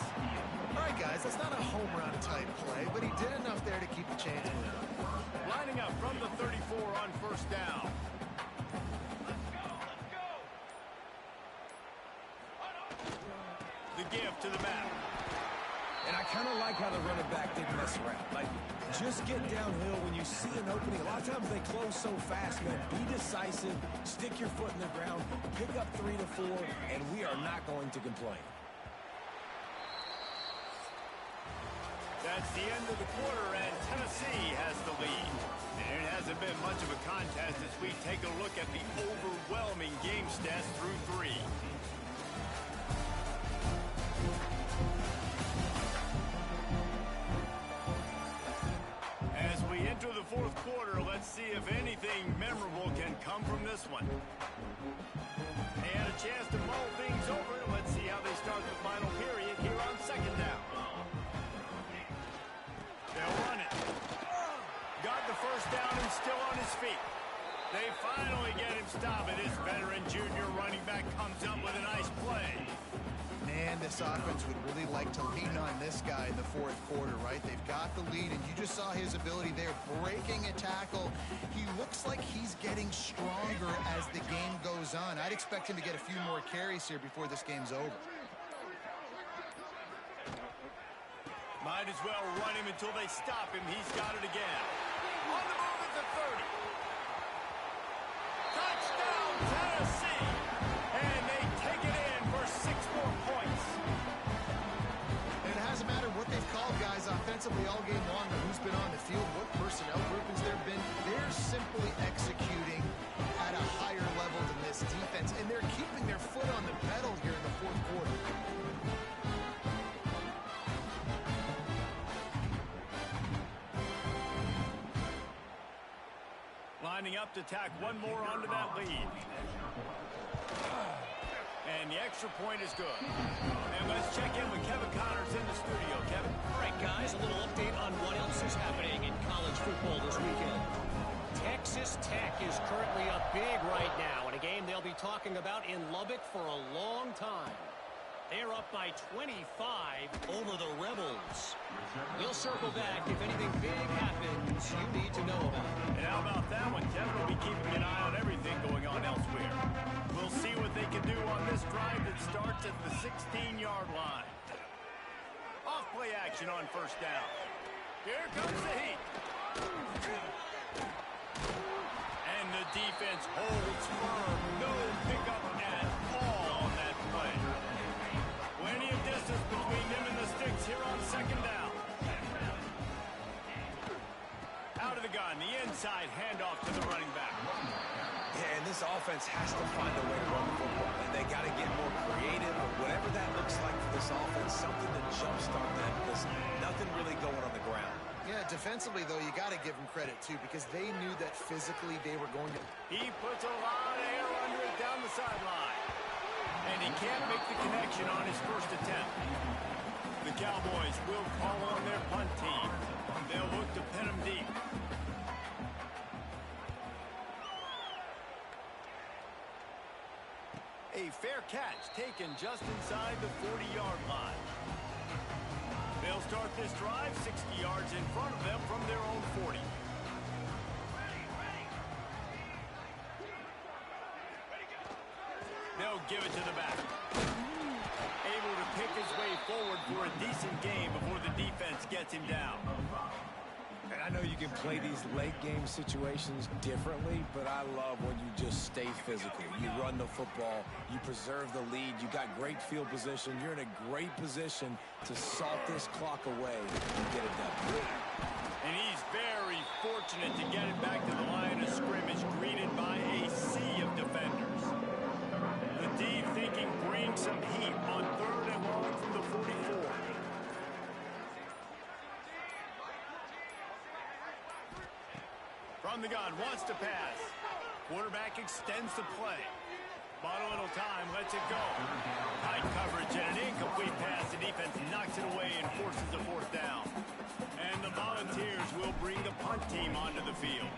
All right, guys, that's not a home run type play, but he did enough there to keep the chains moving. Lining up from the 34 on first down. The give to the back. And I kind of like how the running back didn't mess around. Like, just get downhill when you see an opening. A lot of times they close so fast, man. Be decisive, stick your foot in the ground, pick up 3 to 4, and we are not going to complain. That's the end of the quarter, and Tennessee has the lead. And it hasn't been much of a contest as we take a look at the overwhelming game stats through 3. As we enter the fourth quarter, let's see if anything memorable can come from this one. They had a chance to mull things over. Let's see how they start the final period here on second down. They'll run it. Got the first down and still on his feet. They finally get him stopped, and this veteran junior running back comes up with a nice play. Man, this offense would really like to lean on this guy in the fourth quarter, right? They've got the lead, and you just saw his ability there, breaking a tackle. He looks like he's getting stronger as the game goes on. I'd expect him to get a few more carries here before this game's over. Might as well run him until they stop him. He's got it again. On the move at the 30. Touchdown, Tennessee! And they take it in for 6 more points. And it hasn't mattered what they've called guys offensively all game long, or who's been on the field, what personnel groupings there have been. They're simply executing at a higher level than this defense, and they're keeping their foot on the pedal here in the fourth quarter. Lining up to tack one more onto that lead. And the extra point is good. And let's check in with Kevin Connors in the studio. Kevin? All right, guys, a little update on what else is happening in college football this weekend. Texas Tech is currently up big right now in a game they'll be talking about in Lubbock for a long time. They're up by 25 over the Rebels. We'll circle back if anything big happens you need to know about. And how about that one? Kevin will be keeping an eye on everything going on elsewhere. We'll see what they can do on this drive that starts at the 16-yard line. Off play action on first down. Here comes the heat. And the defense holds firm. No pickup at all on that play. Plenty of distance between them and the sticks here on second down. Out of the gun, the inside handoff to the running back. Yeah, and this offense has to find a way to run the football. And they got to get more creative, or whatever that looks like for this offense, something to jumpstart them, because nothing really going on the ground. Yeah, defensively, though, you got to give them credit, too, because they knew that physically they were going to... He puts a lot of air under it down the sideline. And he can't make the connection on his first attempt. The Cowboys will call on their punt team. They'll look to pin him deep. A fair catch taken just inside the 40-yard line. They'll start this drive 60 yards in front of them from their own 40. They'll give it to the back. Able to pick his way forward for a decent game before the defense gets him down. And I know you can play these late game situations differently, but I love when you just stay physical. You run the football, you preserve the lead, you got great field position, you're in a great position to salt this clock away and get it done. And he's very fortunate to get it back to the line of scrimmage, greeted by a sea of defenders. The D thinking bring some heat on 3rd and long from the 44. From the gun, wants to pass. Quarterback extends the play. Bought a little time, lets it go. Tight coverage and an incomplete pass. The defense knocks it away and forces a 4th down. And the Volunteers will bring the punt team onto the field.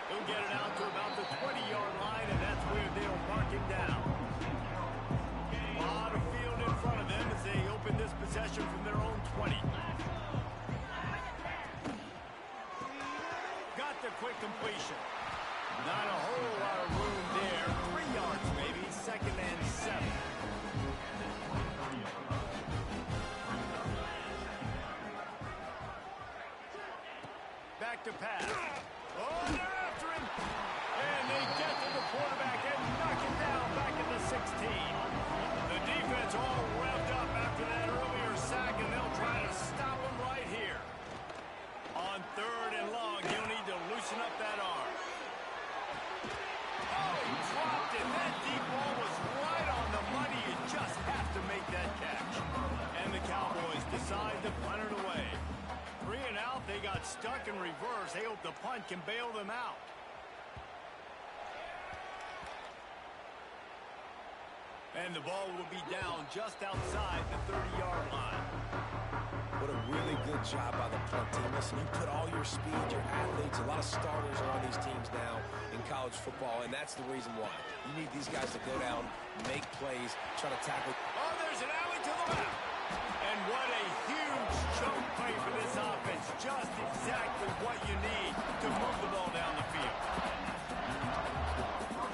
He'll get it out to about the 20-yard line, and that's where they'll mark him down. A lot of field in front of them as they open this possession from their own 20. Got the quick completion. Not a whole lot of room there. 3 yards maybe. 2nd and 7. Back to pass. Oh, they're after him. And they get to the quarterback and knock him down back at the 16. The defense all revved up after that earlier sack, and they'll try to stop him right here. On 3rd and long, he'll need to loosen up that arm. Oh, he dropped it. That deep ball was right on the money. You just have to make that catch. And the Cowboys decide to punt it away. 3 and out, they got stuck in reverse. They hope the punt can bail them out. And the ball will be down just outside the 30-yard line. What a really good job by the punt team. Listen, you put all your speed, your athletes, a lot of starters are on these teams now in college football, and that's the reason why. You need these guys to go down, make plays, try to tackle. Oh, there's an alley to the left. And what a huge choke play for this offense. Just exactly what you need to move the ball down the field.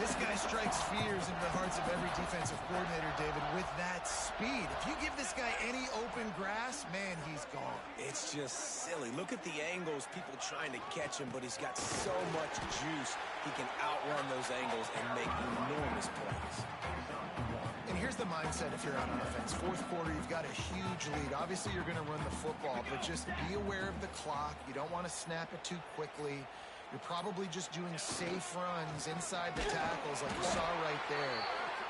This guy strikes fears into the hearts of every defensive coordinator, David, with that speed. If you give this guy any open grass, man, he's gone. It's just silly. Look at the angles, people trying to catch him, but he's got so much juice. He can outrun those angles and make enormous plays. And here's the mindset if you're on offense. 4th quarter, you've got a huge lead. Obviously, you're going to run the football, but just be aware of the clock. You don't want to snap it too quickly. You're probably just doing safe runs inside the tackles like you saw right there.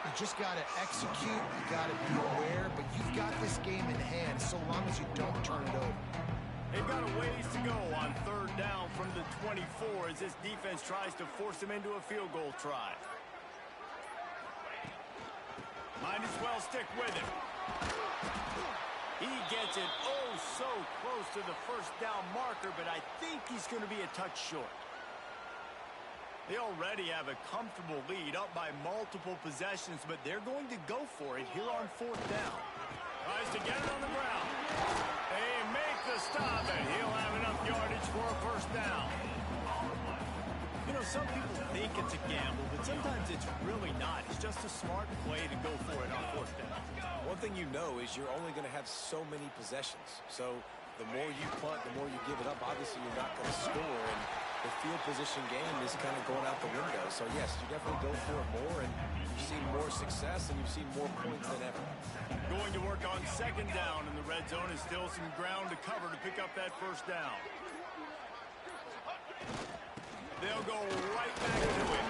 You just got to execute. You got to be aware, but you've got this game in hand so long as you don't turn it over. They've got a ways to go on 3rd down from the 24 as this defense tries to force them into a field goal try. Might as well stick with him. He gets it oh so close to the 1st down marker, but I think he's going to be a touch short. They already have a comfortable lead up by multiple possessions, but they're going to go for it here on 4th down. Tries to get it on the ground. They make the stop, and he'll have enough yardage for a 1st down. You know, some people think it's a gamble, but sometimes it's really not. It's just a smart play to go for it on 4th down. One thing you know is you're only going to have so many possessions. So the more you punt, the more you give it up. Obviously, you're not going to score, and the field position game is kind of going out the window. So, yes, you definitely go for it more, and you've seen more success, and you've seen more points than ever. Going to work on 2nd down in the red zone is still some ground to cover to pick up that 1st down. They'll go right back to it.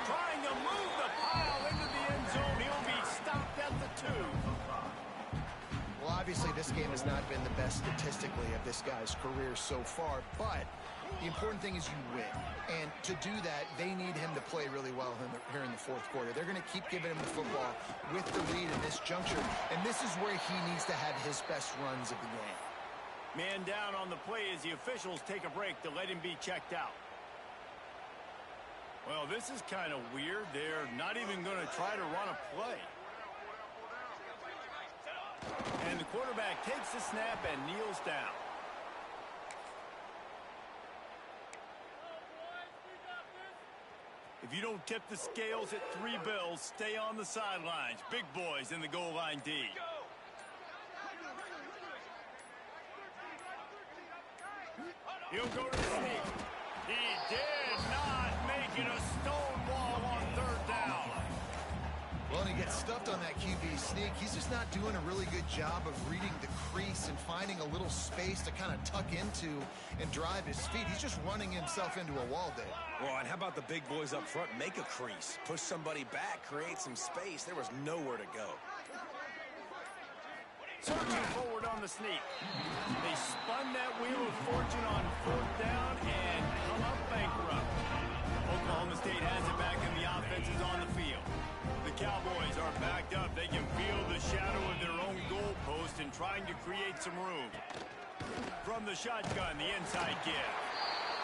Trying to move the pile into the end zone. He'll be stopped at the 2. Well, obviously, this game has not been the best statistically of this guy's career so far, but the important thing is you win. And to do that, they need him to play really well here in the 4th quarter. They're going to keep giving him the football with the lead in this juncture, and this is where he needs to have his best runs of the game. Man down on the play as the officials take a break to let him be checked out. Well, this is kind of weird. They're not even going to try to run a play. And the quarterback takes the snap and kneels down. If you don't tip the scales at 3 bills, stay on the sidelines. Big boys in the goal line D. He'll go to the sneak. He did not make it a stone wall on 3rd down. Well, and he gets stuffed on that QB sneak. He's just not doing a really good job of reading the crease and finding a little space to kind of tuck into and drive his feet. He's just running himself into a wall there. Well, and how about the big boys up front? Make a crease. Push somebody back. Create some space. There was nowhere to go. Surging forward on the sneak. They spun that wheel of fortune on 4th down and come up bankrupt. Oklahoma State has it back and the offense is on the field. The Cowboys are backed up. They can feel the shadow of their own goalpost and trying to create some room. From the shotgun, the inside give.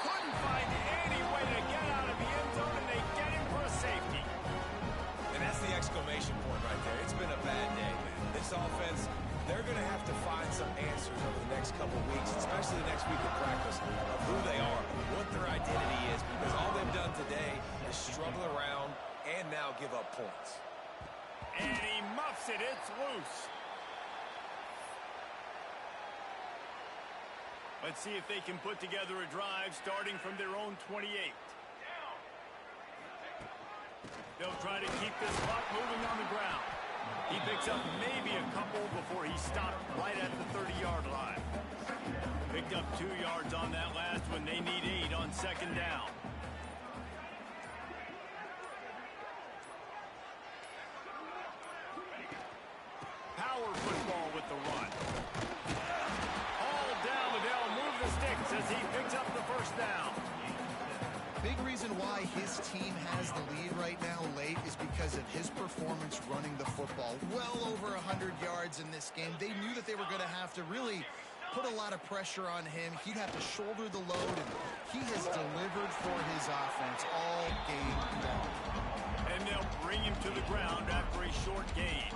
Couldn't find any way to get out of the end zone, and they get him for a safety. And that's the exclamation point right there. It's been a bad day, man. This offense, they're going to have to find some answers over the next couple of weeks, especially the next week of practice, of who they are, what their identity is, because all they've done today is struggle around and now give up points. And he muffs it. It's loose. Let's see if they can put together a drive starting from their own 28. They'll try to keep this clock moving on the ground. He picks up maybe a couple before he stopped right at the 30-yard line. Picked up 2 yards on that last one. They need 8 on 2nd down. Power football with the run. All down, Liddell move the sticks as he picks up the 1st down. Big reason why his team has the lead right now late is because of his performance running the football. Well over 100 yards in this game. They knew that they were going to have to really put a lot of pressure on him. He'd have to shoulder the load, and he has delivered for his offense all game long. And they'll bring him to the ground after a short gain.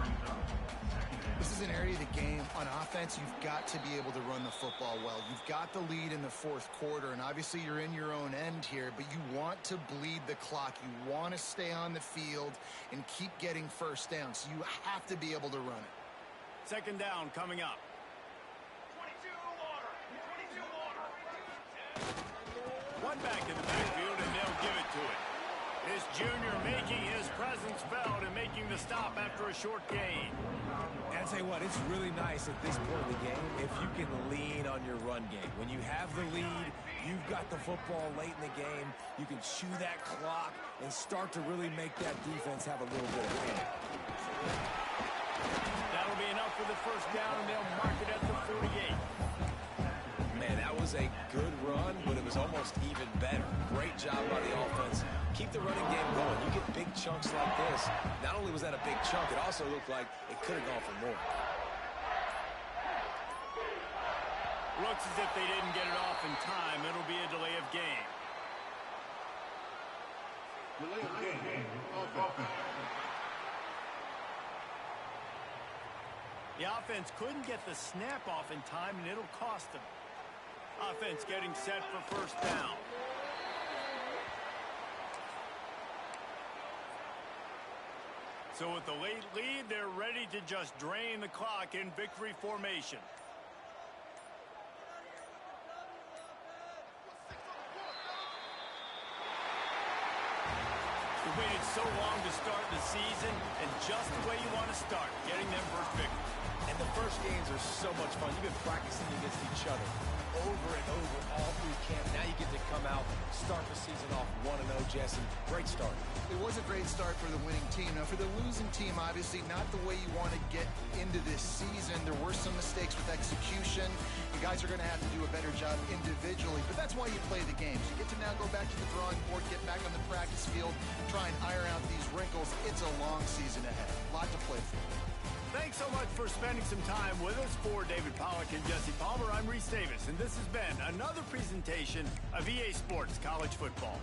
This is an area of the game on offense you've got to be able to run the football well. You've got the lead in the 4th quarter, and obviously you're in your own end here, but you want to bleed the clock. You want to stay on the field and keep getting 1st down, so you have to be able to run it. 2nd down coming up. 22 water. 22 water. One back in the backfield, and they'll give it to it. This junior making his presence felt and making the stop after a short gain. And I'll tell you what, it's really nice at this point of the game if you can lean on your run game. When you have the lead, you've got the football late in the game, you can chew that clock and start to really make that defense have a little bit of panic. That'll be enough for the 1st down, and they'll mark it at the 48. Man, that was a good run, but it was almost even better. Great job by the offense. Keep the running game going. You get big chunks like this. Not only was that a big chunk, it also looked like it could have gone for more. Looks as if they didn't get it off in time. It'll be a delay of game. Delay of game. Offense. The offense couldn't get the snap off in time, and it'll cost them. Offense getting set for 1st down. So with the late lead, they're ready to just drain the clock in victory formation. We waited so long to start the season, and just the way you want to start, getting them first victory. And the first games are so much fun. You've been practicing against each other over and over all through camp. Now you get to come out, start the season off 1-0, Jesse. Great start. It was a great start for the winning team. Now, for the losing team, obviously not the way you want to get into this season. There were some mistakes with execution. You guys are going to have to do a better job individually, but that's why you play the games. You get to now go back to the drawing board, get back on the practice field, try and iron out these wrinkles. It's a long season ahead. A lot to play for. Thanks so much for spending some time with us. For David Pollack and Jesse Palmer, I'm Reese Davis, and this has been another presentation of EA Sports College Football.